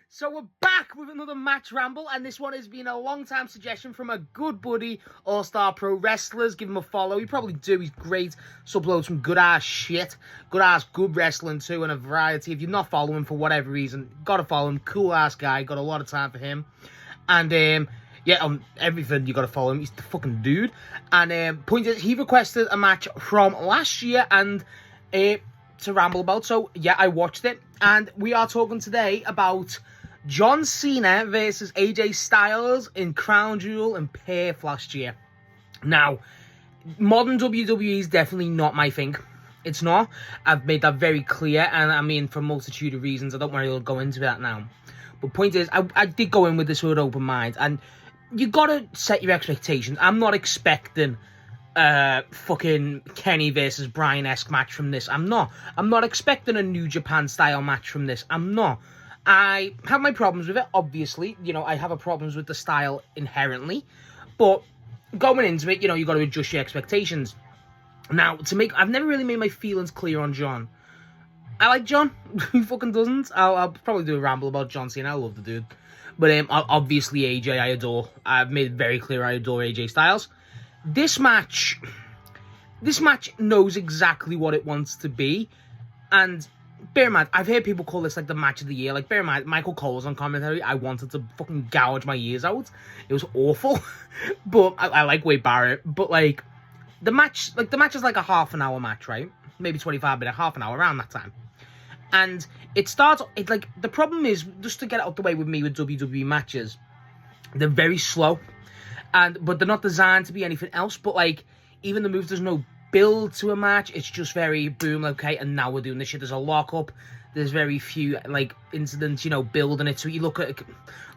So we're back with another match ramble, and this one has been a long time suggestion from a good buddy, All-Star Pro Wrestlers. Give him a follow. You probably do. He's great. Uploads some good-ass shit. Good wrestling too, and a variety. If you're not following for whatever reason, gotta follow him. Cool-ass guy. Got a lot of time for him. And, yeah, on everything, you gotta follow him. He's the fucking dude. And, point is, he requested a match from last year, and, to ramble about. So, yeah, I watched it. And we are talking today about John Cena versus AJ Styles in Crown Jewel in Perth last year. Now, modern WWE is definitely not my thing. It's not. I've made that very clear, and I mean, for a multitude of reasons. I don't want to go into that now. But point is, I did go in with this with an open mind, and you gotta set your expectations. I'm not expecting fucking Kenny versus Bryan-esque match from this. I'm not expecting a New Japan style match from this. I'm not. I have my problems with it, obviously. You know, I have problems with the style inherently. But going into it, you know, you got to adjust your expectations. Now, I've never really made my feelings clear on John. I like John. Who fucking doesn't? I'll probably do a ramble about John Cena. I love the dude. But obviously AJ I adore. I've made it very clear I adore AJ Styles. This match knows exactly what it wants to be. And bear in mind, I've heard people call this like the match of the year. Like, bear in mind, Michael Cole was on commentary. I wanted to fucking gouge my ears out. It was awful. But I like Wade Barrett. But like the match is like a half an hour match, right? Maybe 25 minutes, half an hour, around that time. And the problem is, just to get it out the way with me with WWE matches, they're very slow. But they're not designed to be anything else. But like, even the moves, there's no build to a match. It's just very boom, okay, and now we're doing this shit. There's a lockup. There's very few like incidents, you know, building it. So you look at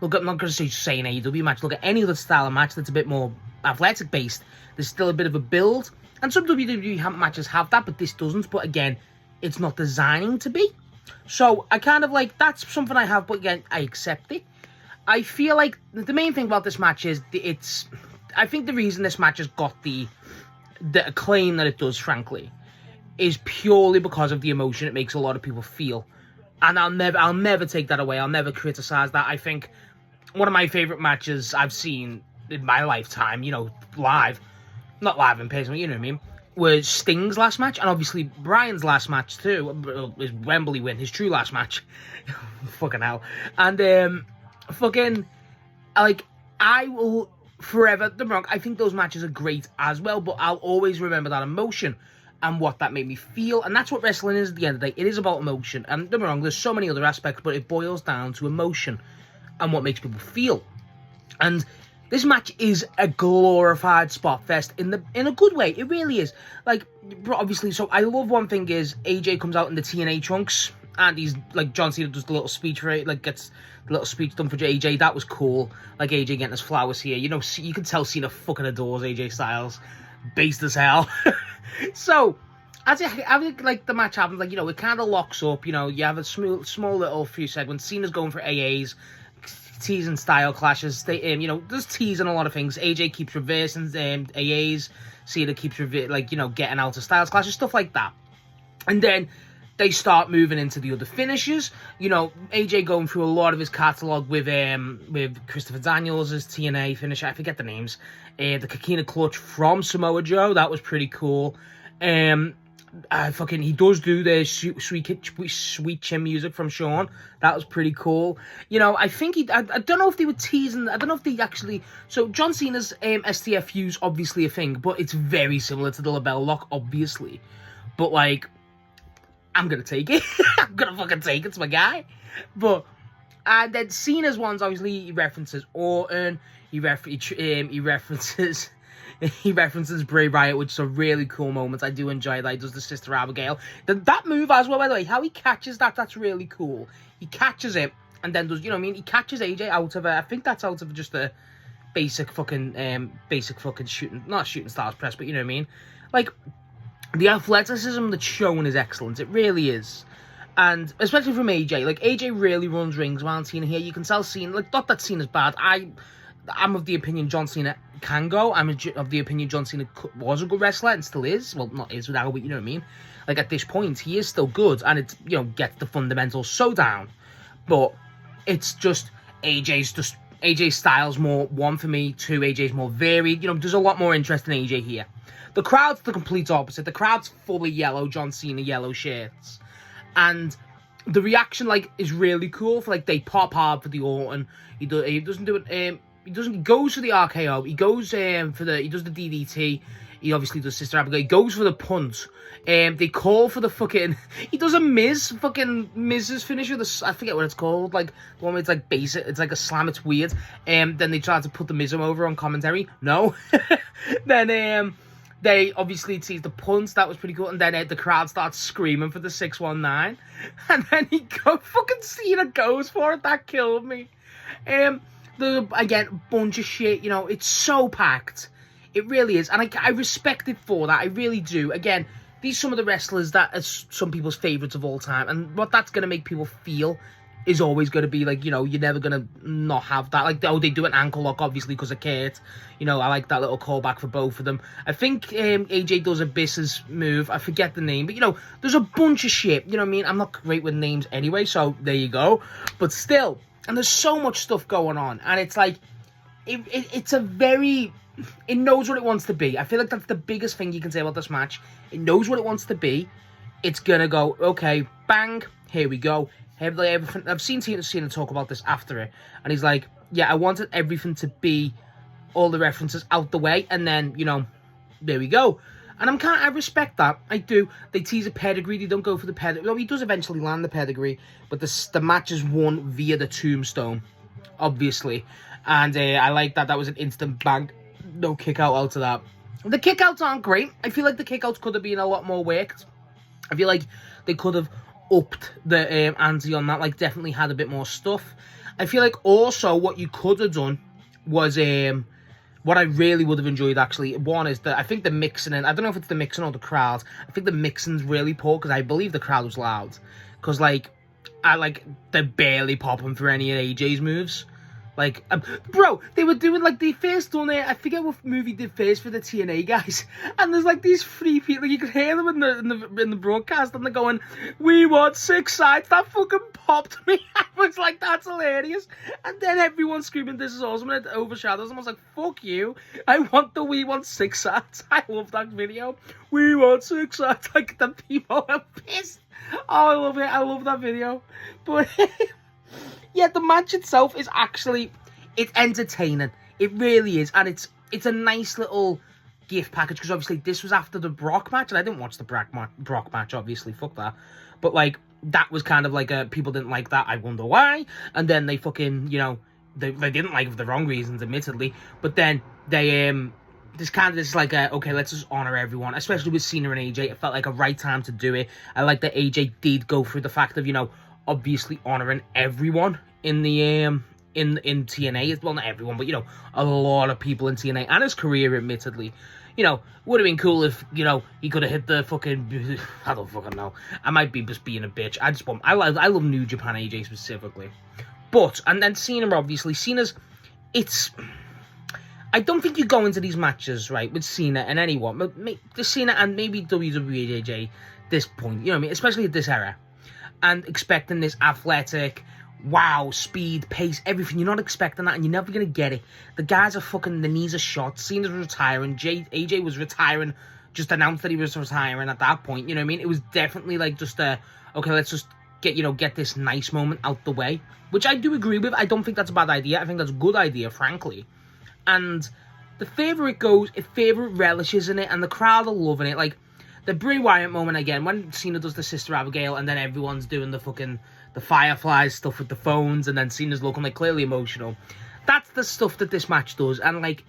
I'm not gonna say an AEW match. Look at any other style of match that's a bit more athletic based. There's still a bit of a build, and some WWE matches have that, but this doesn't. But again, it's not designing to be. So I kind of like, that's something I have, but again, I accept it. I feel like the main thing about this match is I think the reason this match has got the acclaim that it does, frankly, is purely because of the emotion it makes a lot of people feel. And I'll never take that away. I'll never criticize that. I think one of my favorite matches I've seen in my lifetime, you know, live, not live in person, you know what I mean, was Sting's last match, and obviously Bryan's last match too, his Wembley win, his true last match. Fucking hell. And fucking, like, I will forever, don't get me wrong, I think those matches are great as well, but I'll always remember that emotion and what that made me feel. And that's what wrestling is at the end of the day. It is about emotion. And don't get me wrong, there's so many other aspects, but it boils down to emotion and what makes people feel. And this match is a glorified spot fest in a good way. It really is. Like, obviously, so I love one thing is AJ comes out in the TNA trunks, and he's like, John Cena does the little speech for it, like gets the little speech done for AJ. That was cool. Like AJ getting his flowers here. You know, you can tell Cena fucking adores AJ Styles. Based as hell. So, as like the match happens, like, you know, it kind of locks up. You know, you have a small little few segments. Cena's going for AAs, teasing style clashes. You know, there's teasing a lot of things. AJ keeps reversing AAs. Cena keeps getting out of styles clashes, stuff like that. And then they start moving into the other finishes. You know, AJ going through a lot of his catalogue with Christopher Daniels' TNA finisher. I forget the names. The Coquina Clutch from Samoa Joe. That was pretty cool. He does do the sweet chin music from Shawn. That was pretty cool. You know, I think I don't know if they were teasing. I don't know if they actually. So John Cena's STFU's obviously a thing, but it's very similar to the label lock, obviously. But like, I'm gonna take it. I'm gonna fucking take it. It's my guy. But and then Cena's ones, obviously, he references Orton. He references Bray Wyatt, which is a really cool moment. I do enjoy that. He does the Sister Abigail. That move as well, by the way, how he catches that's really cool. He catches it and then does, you know what I mean? He catches AJ out of I think that's out of just a basic fucking shooting, not shooting stars press, but you know what I mean? Like, the athleticism that's shown is excellent. It really is. And especially from AJ. Like, AJ really runs rings around Cena here. You can tell Cena, like, not that Cena's bad. I'm of the opinion John Cena can go. I'm of the opinion John Cena was a good wrestler and still is. Well, not is without, but you know what I mean? Like, at this point, he is still good, and it's, you know, gets the fundamentals so down. But it's just AJ's style's more one for me. Two, AJ's more varied. You know, there's a lot more interest in AJ here. The crowd's the complete opposite. The crowd's fully yellow, John Cena yellow shirts. And the reaction, like, is really cool. For, like, they pop hard for the Orton. He doesn't do it, he goes for the RKO. He goes he does the DDT. He obviously does Sister Abigail. He goes for the punt. They call for the fucking... He does a Miz's finisher. I forget what it's called. Like, the one where it's like basic. It's like a slam. It's weird. Then they try to put the Miz over on commentary. No. Then, they obviously sees the punts. That was pretty cool. And then the crowd starts screaming for the 619. And then fucking Cena goes for it. That killed me. Again, bunch of shit. You know, it's so packed. It really is. And I respect it for that. I really do. Again, these are some of the wrestlers that are some people's favourites of all time. And what that's going to make people feel is always going to be like, you know, you're never going to not have that. Like, they do an ankle lock, obviously, because of Kurt. You know, I like that little callback for both of them. I think AJ does Abyss's move. I forget the name. But, you know, there's a bunch of shit. You know what I mean? I'm not great with names anyway, so there you go. But still, and there's so much stuff going on. And it's like, it's a very... It knows what it wants to be. I feel like that's the biggest thing you can say about this match. It knows what it wants to be. It's going to go, okay, bang, here we go. Everything. I've seen Cena talk about this after it. And he's like, yeah, I wanted everything to be all the references out the way. And then, you know, there we go. And I respect that. I do. They tease a pedigree. They don't go for the pedigree. Well, he does eventually land the pedigree. But the match is won via the tombstone, obviously. And I like that. That was an instant bang. No kick out of that. The kickouts aren't great. I feel like the kickouts could have been a lot more worked. I feel like they could have upped the ante on that. Like, definitely had a bit more stuff. I feel like also what you could have done was what I really would have enjoyed, actually. One is that I think the mixing, and I don't know if it's the mixing or the crowd. I think the mixing's really poor because I believe the crowd was loud. Because, like, they're barely popping for any of AJ's moves. Like, bro, they were doing, like, they first done it, I forget what movie did first for the TNA guys, and there's, like, these three people, like, you could hear them in the broadcast, and they're going, we want 6 sides. That fucking popped me. I was like, that's hilarious. And then everyone's screaming, this is awesome, and it overshadows them. I was like, fuck you. I want the we want 6 sides. I love that video. We want 6 sides. Like, the people are pissed. Oh, I love it. I love that video. But... yeah, the match itself is actually, it's entertaining. It really is. And it's a nice little gift package. Because obviously this was after the Brock match. And I didn't watch the Brock match, obviously. Fuck that. But, like, that was kind of like people didn't like that. I wonder why. And then they fucking, you know, they didn't like it for the wrong reasons, admittedly. But then they, this like, okay, let's just honor everyone. Especially with Cena and AJ. It felt like a right time to do it. I like that AJ did go through the fact of, you know, obviously honoring everyone in the in TNA. Well, not everyone, but, you know, a lot of people in TNA and his career, admittedly. You know, would have been cool if, you know, he could have hit the fucking... I don't fucking know. I might be just being a bitch. I love New Japan AJ specifically. But, and then Cena, obviously. Cena's... I don't think you go into these matches, right, with Cena and anyone. The Cena and maybe WWE AJ this point. You know what I mean? Especially at this era. And expecting this athletic, wow, speed, pace, everything. You're not expecting that, and you're never going to get it. The guys are fucking, the knees are shot. Cena's retiring. AJ was retiring, just announced that he was retiring at that point. You know what I mean? It was definitely like just okay, let's just get this nice moment out the way. Which I do agree with. I don't think that's a bad idea. I think that's a good idea, frankly. And the further it goes, the further it relishes in it, and the crowd are loving it. Like, the Bray Wyatt moment again, when Cena does the Sister Abigail, and then everyone's doing the Fireflies stuff with the phones, and then Cena's looking like clearly emotional. That's the stuff that this match does, and like,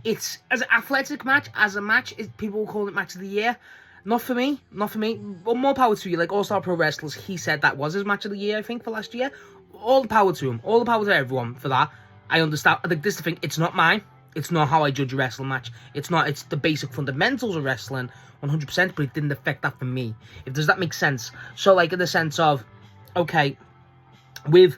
it's as an athletic match, as a match, people will call it match of the year. Not for me. Well, more power to you. Like All Star Pro Wrestlers, he said that was his match of the year, I think, for last year. All the power to him. All the power to everyone for that. I understand. Like, this is the thing. It's not mine. It's not how I judge a wrestling match. It's not. It's the basic fundamentals of wrestling, 100%, but it didn't affect that for me. Does that make sense? So, like, in the sense of, okay, with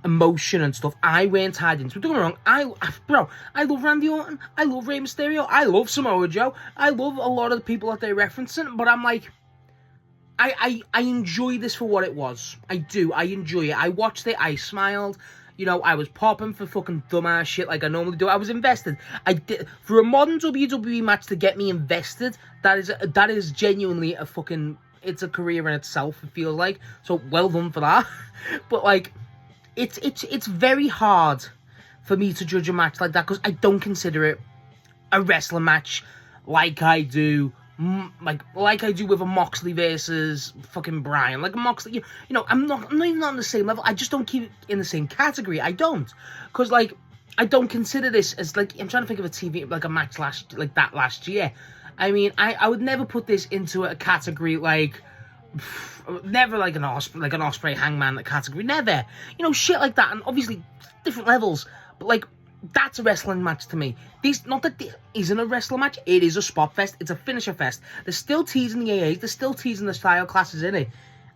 emotion and stuff, I weren't tied into it. Don't get me wrong, I love Randy Orton, I love Rey Mysterio, I love Samoa Joe, I love a lot of the people that they're referencing, but I'm like, I enjoy this for what it was. I do. I enjoy it. I watched it. I smiled. You know, I was popping for fucking dumbass shit like I normally do. I was invested. I did for a modern WWE match to get me invested. That is genuinely a fucking. It's a career in itself. It feels like, so well done for that. But like, it's very hard for me to judge a match like that because I don't consider it a wrestling match like I do. Like I do with a Moxley versus fucking Bryan. Like a Moxley, you know, I'm not even on the same level. I just don't keep it in the same category. I don't. Because, like, I don't consider this as, like, I'm trying to think of a TV, like a match last year. I mean, I would never put this into a category like, never like an Osprey Hangman category. Never. You know, shit like that. And obviously, different levels. But, like, that's a wrestling match to me. Not that this isn't a wrestling match. It is a spot fest. It's a finisher fest. They're still teasing the AAs. They're still teasing the style classes in it.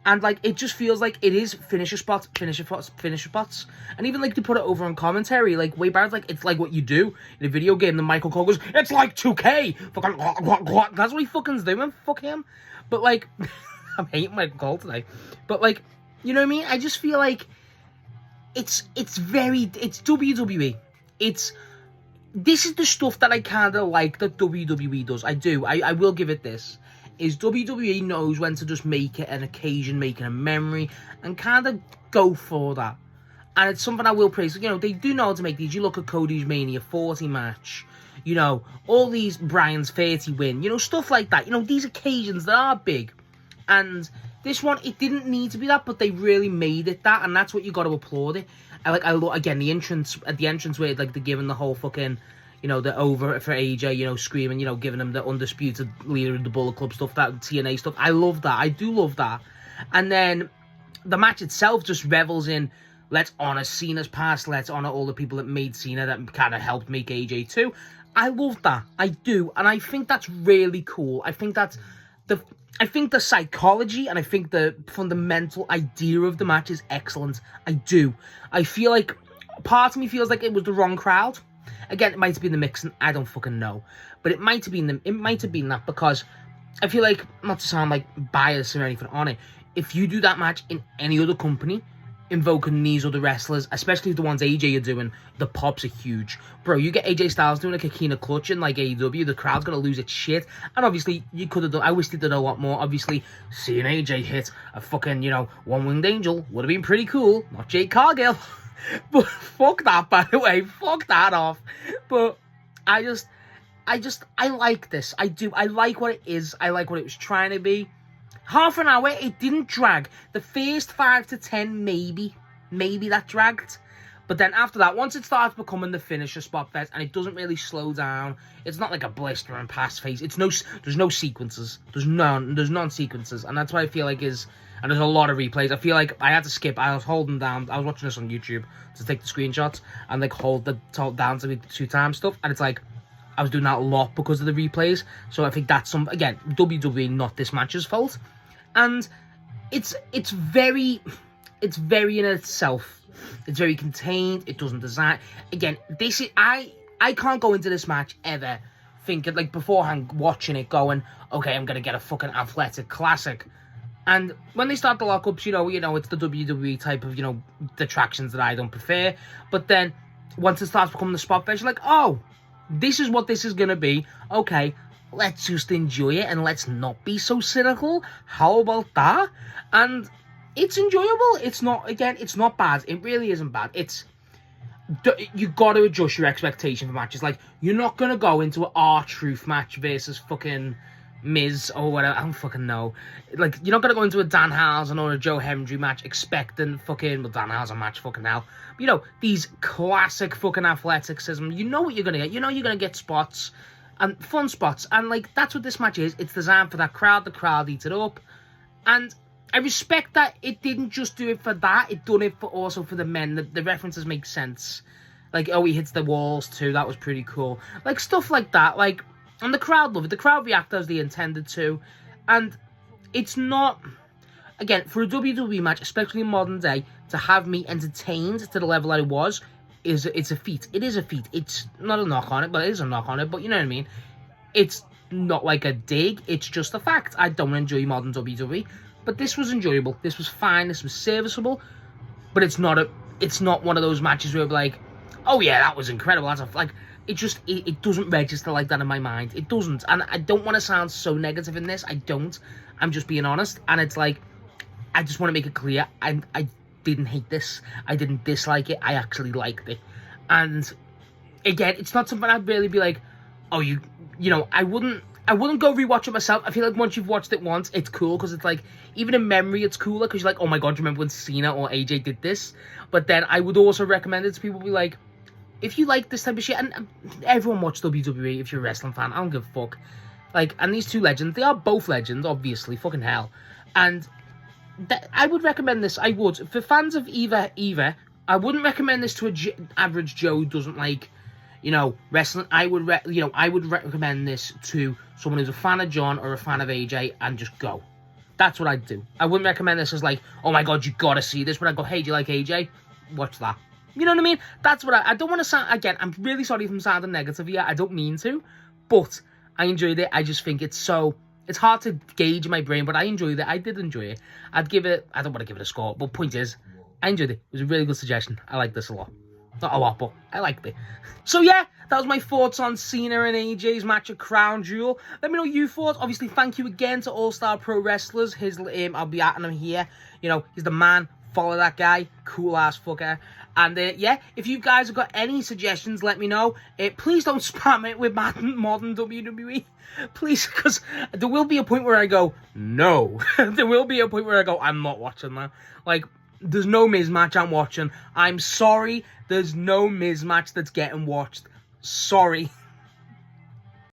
And, like, it just feels like it is finisher spots. And even, like, they put it over on commentary. Like, way back, like, it's like what you do in a video game. The Michael Cole goes, it's like 2K. Fucking, that's what he fucking's doing. Fuck him. But, like, I'm hating Michael Cole today. But, like, you know what I mean? I just feel like it's WWE. This is the stuff that I kind of like that WWE does. I do. I will give it this. Is WWE knows when to just make it an occasion, make it a memory, and kind of go for that. And it's something I will praise. You know, they do know how to make these. You look at Cody's Mania 40 match. You know, all these Bryan's 30 win. You know, stuff like that. You know, these occasions that are big. And this one, it didn't need to be that, but they really made it that. And that's what you got to applaud it. Again, the entrance where, like, they're giving the whole fucking, you know, the over for AJ, you know, screaming, you know, giving him the undisputed leader of the Bullet Club stuff, that TNA stuff. I love that. I do love that. And then the match itself just revels in, let's honor Cena's past, let's honor all the people that made Cena, that kind of helped make AJ too. I love that. I do. And I think that's really cool. I think the psychology and I think the fundamental idea of the match is excellent. I do. I feel like, part of me feels like it was the wrong crowd. Again, it might have been the mixing. I don't fucking know. But it might have been that because I feel like, not to sound like biased or anything on it, if you do that match in any other company, invoking these other wrestlers, especially the ones AJ are doing, the pops are huge. Bro, you get AJ Styles doing like a Kina clutch in like AEW, the crowd's gonna lose its shit. And obviously, you could have done, I wish they did a lot more. Obviously, seeing AJ hit a fucking, you know, one-winged angel would have been pretty cool. Not Jade Cargill. But fuck that, by the way. Fuck that off. But I like this. I do. I like what it is. I like what it was trying to be. Half an hour, it didn't drag. The first 5 to 10, maybe that dragged. But then after that, once it starts becoming the finisher spot fest, and it doesn't really slow down, it's not like a blister and pass phase. There's no sequences. There's none sequences, and that's what I feel like is. And there's a lot of replays. I feel like I had to skip. I was holding down. I was watching this on YouTube to take the screenshots and like hold down to the 2x stuff, and it's like I was doing that a lot because of the replays. So I think that's again, WWE, not this match's fault. And it's very in itself. It's very contained. It doesn't design. Again, this is I can't go into this match ever thinking like beforehand watching it going, okay, I'm gonna get a fucking athletic classic. And when they start the lockups, you know, it's the WWE type of, you know, detractions that I don't prefer. But then once it starts becoming the spot fest, you're like, oh, this is what this is gonna be. Okay, let's just enjoy it and let's not be so cynical. How about that? And it's enjoyable. It's not bad. It really isn't bad. You got to adjust your expectation for matches. Like, you're not going to go into an R-Truth match versus fucking Miz or whatever. I don't fucking know. Like, you're not going to go into a Danhausen or a Joe Hendry match expecting fucking, well, Danhausen match, fucking hell. But, you know, these classic fucking athleticism. You know what you're going to get. You know you're going to get spots. And fun spots. And, like, that's what this match is. It's designed for that crowd. The crowd eats it up. And I respect that it didn't just do it for that. It done it also for the men. The references make sense. Like, oh, he hits the walls too. That was pretty cool. Like, stuff like that. Like, and the crowd love it. The crowd react as they intended to. And it's not... Again, for a WWE match, especially in modern day, to have me entertained to the level that it was... It's a feat. It is a feat. It's not a knock on it, but it is a knock on it. But you know what I mean? It's not like a dig. It's just a fact. I don't enjoy modern WWE. But this was enjoyable. This was fine. This was serviceable. But it's not one of those matches where we're like, oh yeah, that was incredible. It doesn't register like that in my mind. It doesn't. And I don't want to sound so negative in this. I don't. I'm just being honest. And it's like, I just want to make it clear. I didn't hate this. I didn't dislike it. I actually liked it. And again, it's not something I'd really be like, oh, you know, I wouldn't go rewatch it myself. I feel like once you've watched it once, it's cool, because it's like, even in memory, it's cooler, because you're like, oh my god, do you remember when Cena or AJ did this? But then I would also recommend it to people, be like, if you like this type of shit, and everyone watch WWE if you're a wrestling fan, I don't give a fuck. Like, and these two legends, they are both legends, obviously, fucking hell. And I would recommend this. I would. For fans of either, I wouldn't recommend this to an average Joe who doesn't like, you know, wrestling. I would recommend this to someone who's a fan of John or a fan of AJ, and just go. That's what I'd do. I wouldn't recommend this as like, oh my god, you gotta see this. But I'd go, hey, do you like AJ? Watch that. You know what I mean? That's what I don't want to sound, again, I'm really sorry if I'm sounding negative here. I don't mean to, but I enjoyed it. I just think it's hard to gauge in my brain, but I enjoyed it. I did enjoy it. I don't want to give it a score, but point is, I enjoyed it. It was a really good suggestion. I like this a lot. Not a lot, but I liked it. So yeah, that was my thoughts on Cena and AJ's match at Crown Jewel. Let me know your thoughts. Obviously, thank you again to All Star Pro Wrestlers. I'll be at him here. You know, he's the man. Follow that guy. Cool ass fucker. And yeah, if you guys have got any suggestions, let me know. Please don't spam it with modern WWE. Please, because there will be a point where I go, no. There will be a point where I go, I'm not watching that. Like, there's no Miz match I'm watching. I'm sorry, there's no Miz match that's getting watched. Sorry.